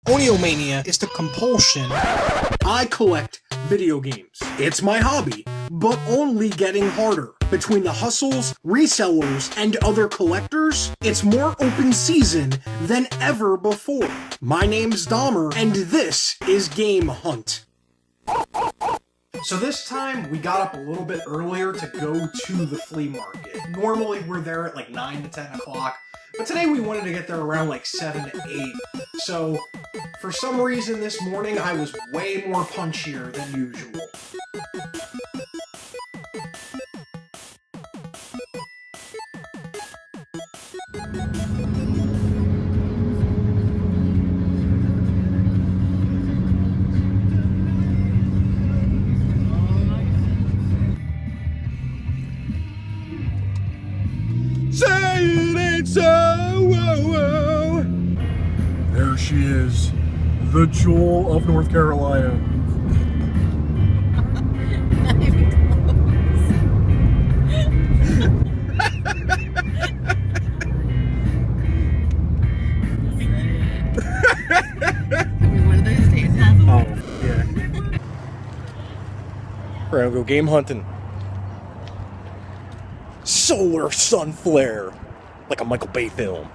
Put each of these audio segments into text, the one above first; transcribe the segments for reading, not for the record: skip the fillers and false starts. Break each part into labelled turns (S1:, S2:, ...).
S1: Oniomania is the compulsion. I collect video games. It's my hobby, but only getting harder. Between the hustles, resellers, and other collectors, it's more open season than ever before. My name's Dahmer, and this is Game Hunt. So this time, we got up a little bit earlier to go to the flea market. Normally, we're there at like 9 to 10 o'clock, but today we wanted to get there around like 7 to 8. So, for some reason this morning, I was way more punchier than usual.
S2: Say it ain't so. Whoa, whoa. There she is, the jewel of North Carolina.
S3: Not even close. Could be one of those days, hasn't it?
S1: Oh, yeah. We're gonna go game hunting. Solar sun flare, like a Michael Bay film.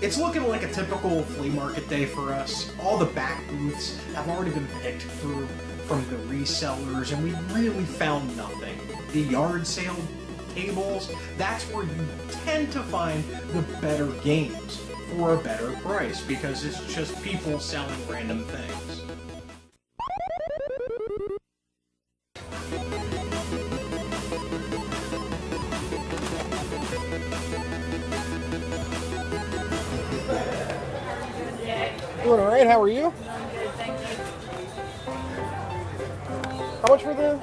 S1: It's looking like a typical flea market day for us. All the back booths have already been picked through from the resellers, and we really found nothing. The yard sale tables, that's where you tend to find the better games for a better price, because it's just people selling random things. Doing alright, how are you?
S3: Good, thank you.
S1: How much for the...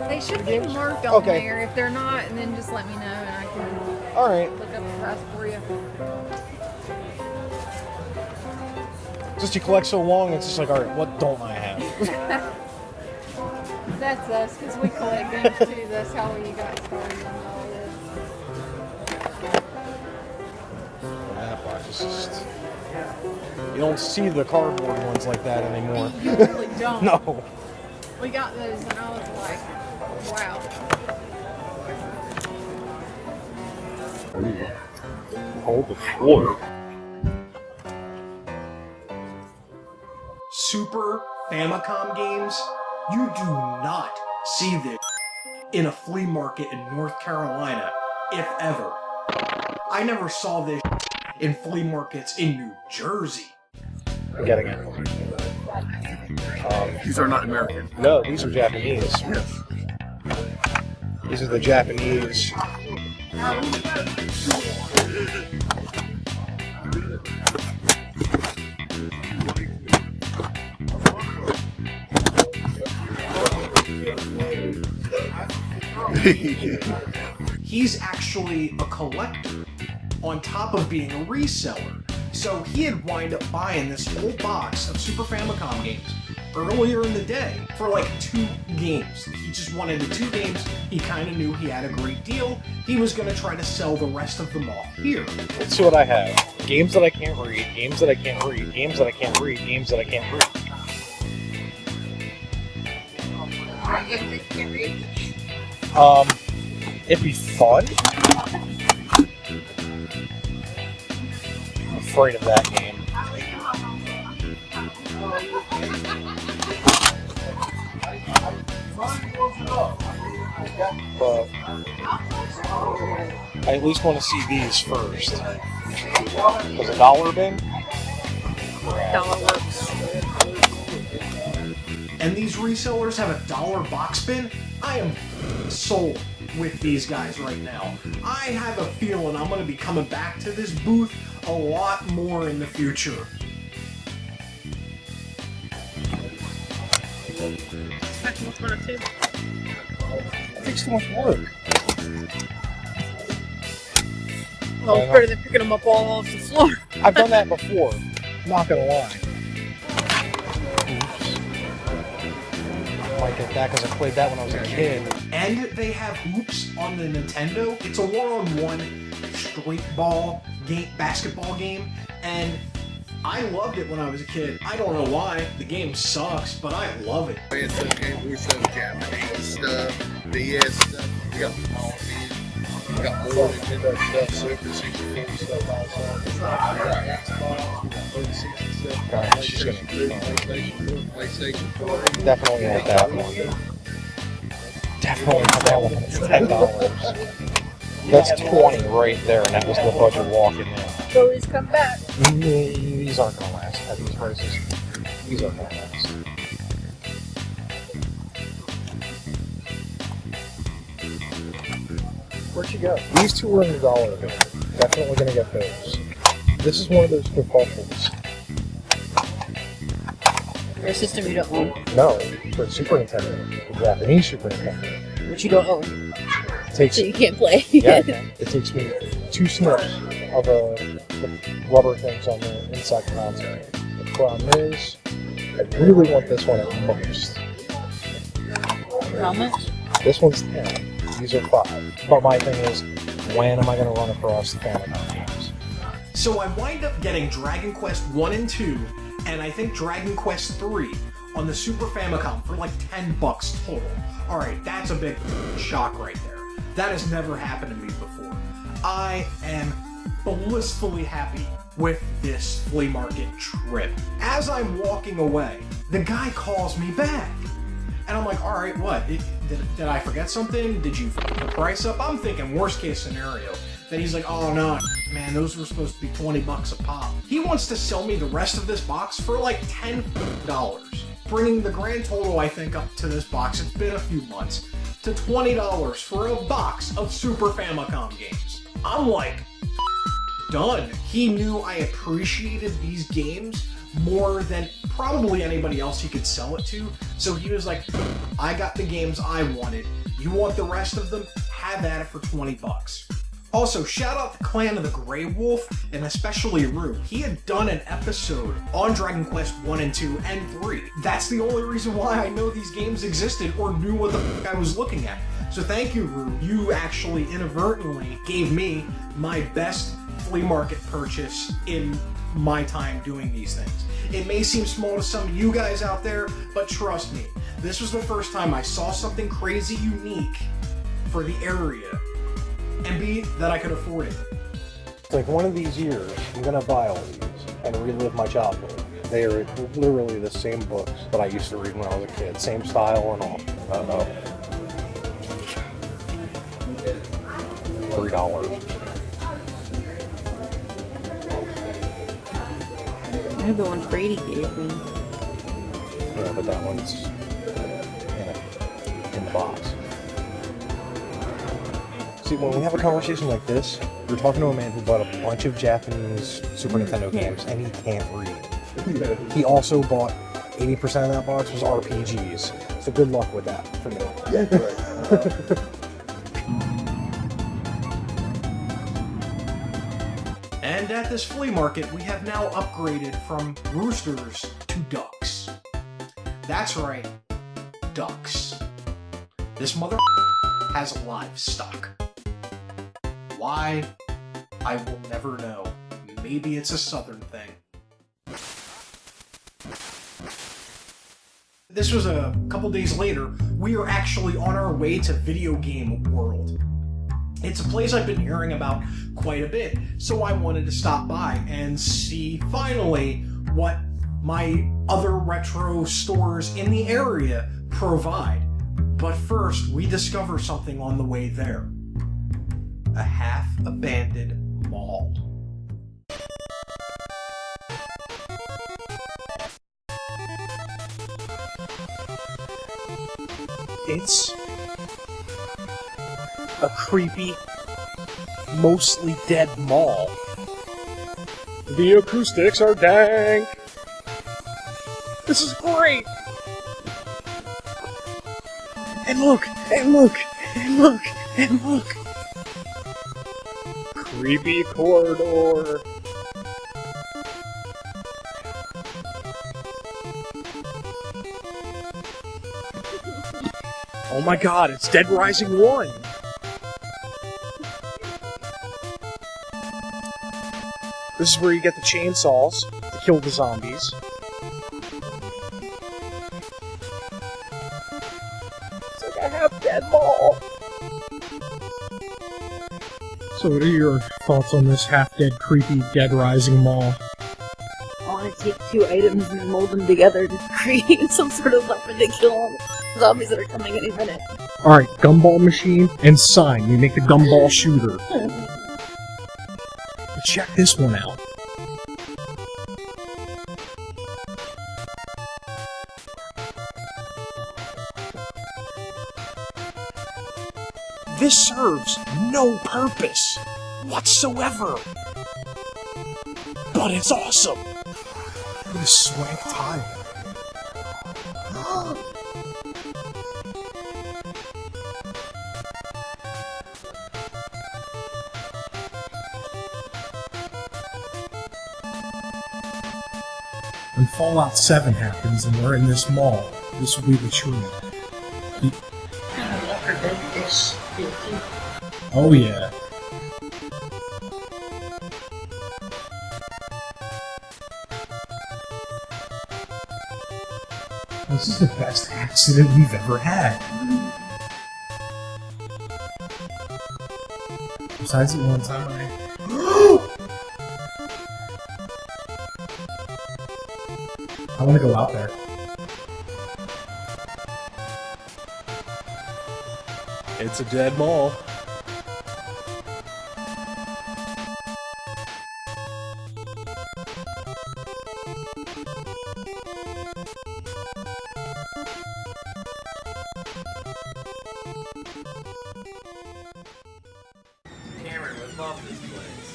S3: They should be
S1: games?
S3: marked on
S1: Okay.
S3: there. If they're not, and then just let me know and I can
S1: Alright.
S3: look up the price for you.
S1: Just you collect so long, it's just like, alright, what don't I have?
S3: That's us, because we collect games too. That's how we got started on all this.
S1: That box is just... You don't see the cardboard ones like that anymore.
S3: You really don't.
S1: No.
S3: We got those, and I was like, wow.
S2: Hold the floor.
S1: Super Famicom Games? You do not see this in a flea market in North Carolina, if ever. I never saw this in flea markets in New Jersey. I'm getting it.
S2: These are not American.
S1: No, these are Japanese.
S2: Yes.
S1: These are the Japanese. He's actually a collector on top of being a reseller. So he had wind up buying this whole box of Super Famicom games earlier in the day for like 2 games. He just wanted the 2 games. He kind of knew he had a great deal. He was going to try to sell the rest of them off here. Let's see what I have. Games that I can't read, games that I can't read, games that I can't read, games that I can't read. It'd be fun. I'm afraid of that game. But I at least want to see these first. Because $1 bin?
S3: Dollar works.
S1: And these resellers have $1 box bin? I am sold with these guys right now. I have a feeling I'm going to be coming back to this booth a lot more in the future. It takes too much work.
S3: Well, it's better than picking them up all off the floor.
S1: I've done that before, not gonna lie.
S4: might get that because I played that when I was a kid.
S1: And they have Hoops on the Nintendo. It's a one-on-one street ball game, basketball game, and I loved it when I was a kid. I don't know why. The game sucks, but I love it.
S5: It's okay. We're some Japanese stuff, DS stuff. We got policies. We got more Nintendo stuff, Super 64 stuff also.
S4: God, she's gonna
S5: PlayStation 4.
S4: definitely want that one. Definitely want that one. It's $10. That's 20 right there, and that was the budget walking in.
S3: So he's come back.
S4: These aren't gonna last at these prices. These aren't gonna last. Where'd you go? These two were in the dollar. Definitely gonna get those. This is one of those compulsions.
S6: For a system you don't own,
S4: No, for Super Nintendo, the Japanese Super Nintendo.
S6: which you don't own,
S4: It takes
S6: so you can't play.
S4: yeah, it takes me 2 snips of the rubber things on the inside console. The problem is, I really want this one at most.
S6: How much?
S4: This one's 10. These are 5. But my thing is, when am I going to run across the Famicom games?
S1: So I wind up getting Dragon Quest 1 and 2, and I think Dragon Quest 3 on the Super Famicom for like $10 total. Alright, that's a big shock right there. That has never happened to me before. I am blissfully happy with this flea market trip. As I'm walking away, the guy calls me back. And I'm like, alright, what? Did I forget something? Did you fuck the price up? I'm thinking worst case scenario. Then he's like, oh no, man, those were supposed to be $20 a pop. He wants to sell me the rest of this box for like $10, bringing the grand total, I think, up to this box, it's been a few months, to $20 for a box of Super Famicom games. I'm like, done. He knew I appreciated these games more than probably anybody else he could sell it to, so he was like, I got the games I wanted. You want the rest of them? Have at it for $20. Also, shout out to Clan of the Grey Wolf, and especially Rue. He had done an episode on Dragon Quest 1 and 2 and 3. That's the only reason why I know these games existed or knew what the fuck I was looking at. So thank you, Rue. You actually inadvertently gave me my best flea market purchase in my time doing these things. It may seem small to some of you guys out there, but trust me, this was the first time I saw something crazy unique for the area, and B, that I could afford it.
S4: It's like one of these years, I'm going to buy all these and relive my childhood. They are literally the same books that I used to read when I was a kid. Same style and all. $3.
S6: I have the one Brady gave me.
S4: Yeah, but that one's in the box. See, when we have a conversation like this, you're talking to a man who bought a bunch of Japanese Super Nintendo games, and he can't read. He also bought 80% of that box was RPGs. So good luck with that for me.
S5: Yeah, right.
S1: And at this flea market, we have now upgraded from roosters to ducks. That's right, ducks. This mother has livestock. Why? I will never know. Maybe it's a southern thing. This was a couple days later. We are actually on our way to Video Game World. It's a place I've been hearing about quite a bit, so I wanted to stop by and see finally what my other retro stores in the area provide. But first, we discover something on the way there. A half-abandoned mall.
S2: It's a creepy, mostly dead mall. The acoustics are dank. This is great. And look, and look, and look, and look. Creepy corridor.
S4: Oh my god, it's Dead Rising 1! This is where you get the chainsaws to kill the zombies. It's like a half-dead mall!
S2: So what are your thoughts on this half-dead, creepy Dead Rising mall?
S6: I want to take two items and mold them together to create some sort of weapon to kill zombies that are coming any minute.
S2: Alright, gumball machine and sign. We make the gumball shooter. But check this one out. This serves no purpose whatsoever. But it's awesome. Look at this swank tile. When Fallout 7 happens and we're in this mall, this will be the tree. Oh yeah. This is the best accident we've ever had. Besides the one time I want to go out there.
S4: It's a dead mall.
S7: Cameron would love this place.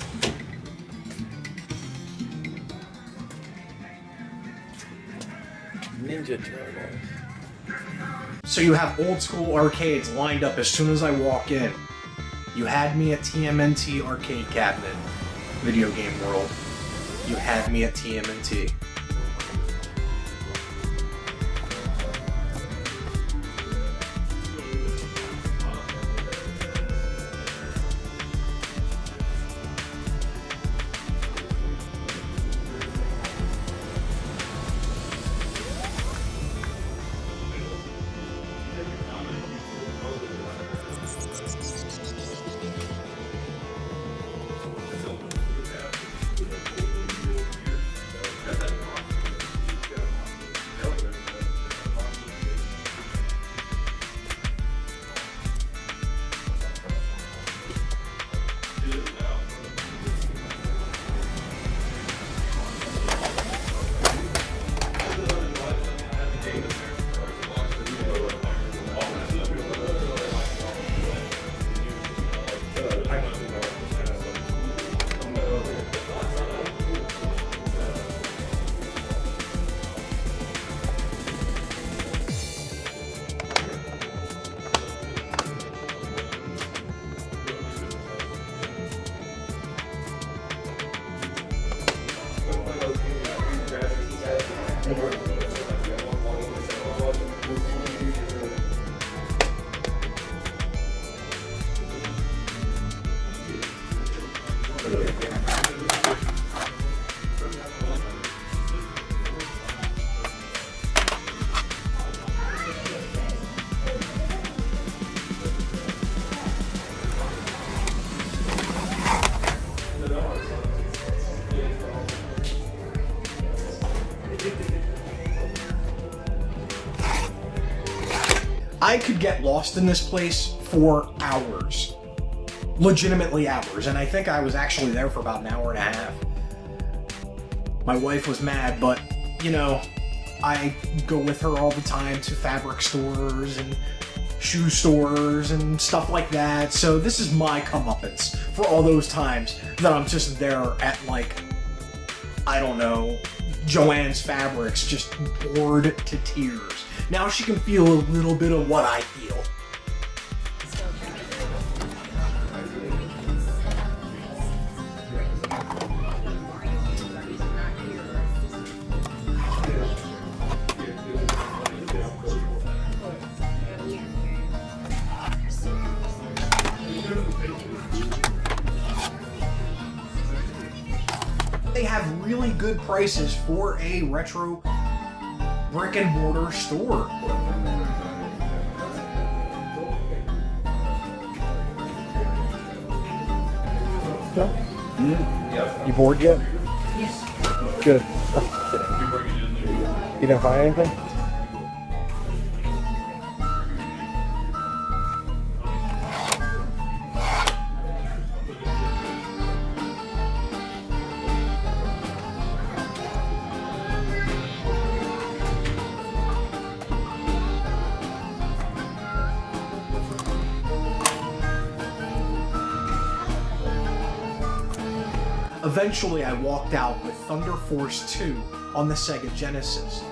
S7: Ninja Turtles.
S1: So you have old school arcades lined up as soon as I walk in. You had me at TMNT Arcade Cabinet, Video Game World. You had me at TMNT. I could get lost in this place for hours. Legitimately hours, and I think I was actually there for about an hour and a half. My wife was mad, but, you know, I go with her all the time to fabric stores and shoe stores and stuff like that, so this is my comeuppance for all those times that I'm just there at, like, I don't know, Joann's Fabrics, just bored to tears. Now she can feel a little bit of what I feel. have really good prices for a retro brick and mortar store.
S4: You bored yet?
S3: Yes.
S4: Good. You didn't find anything?
S1: Eventually, I walked out with Thunder Force 2 on the Sega Genesis,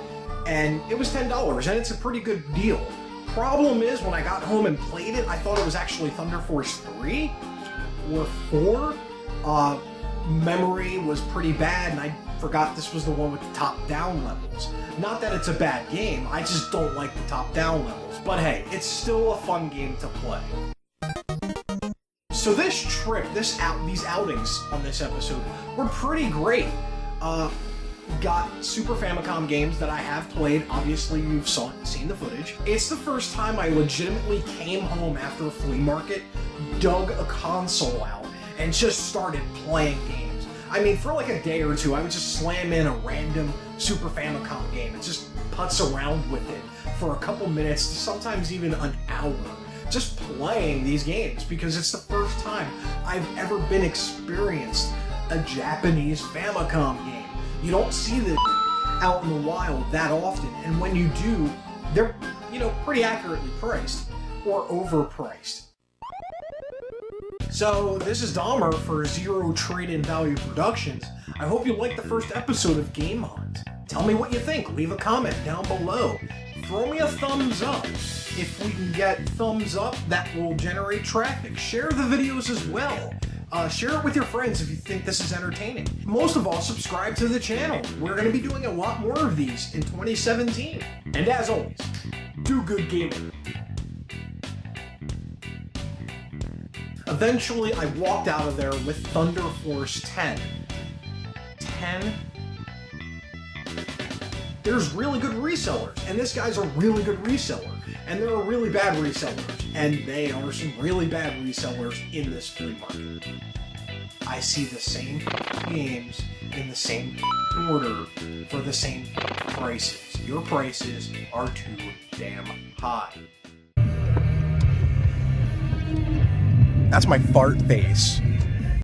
S1: and it was $10, and it's a pretty good deal. Problem is, when I got home and played it, I thought it was actually Thunder Force 3 or 4. Memory was pretty bad, and I forgot this was the one with the top-down levels. Not that it's a bad game, I just don't like the top-down levels. But hey, it's still a fun game to play. So this trip, these outings on this episode were pretty great. Got Super Famicom games that I have played. Obviously, you've seen the footage. It's the first time I legitimately came home after a flea market, dug a console out, and just started playing games. I mean, for like a day or two, I would just slam in a random Super Famicom game and just putz around with it for a couple minutes, sometimes even an hour. Just playing these games because it's the first time I've ever been experienced a Japanese Famicom game. You don't see this out in the wild that often, and when you do, they're, pretty accurately priced or overpriced. So this is Dahmer for Zero Trade-In Value Productions. I hope you liked the first episode of Game Hunt. Tell me what you think. Leave a comment down below. Throw me a thumbs up. If we can get thumbs up, that will generate traffic. Share the videos as well. Share it with your friends if you think this is entertaining. Most of all, subscribe to the channel. We're going to be doing a lot more of these in 2017. And as always, do good gaming. Eventually, I walked out of there with Thunder Force 10. There's really good resellers, and this guy's a really good reseller. And there are really bad resellers, and they are some really bad resellers in this flea market. I see the same games in the same order for the same prices. Your prices are too damn high.
S4: That's my fart face.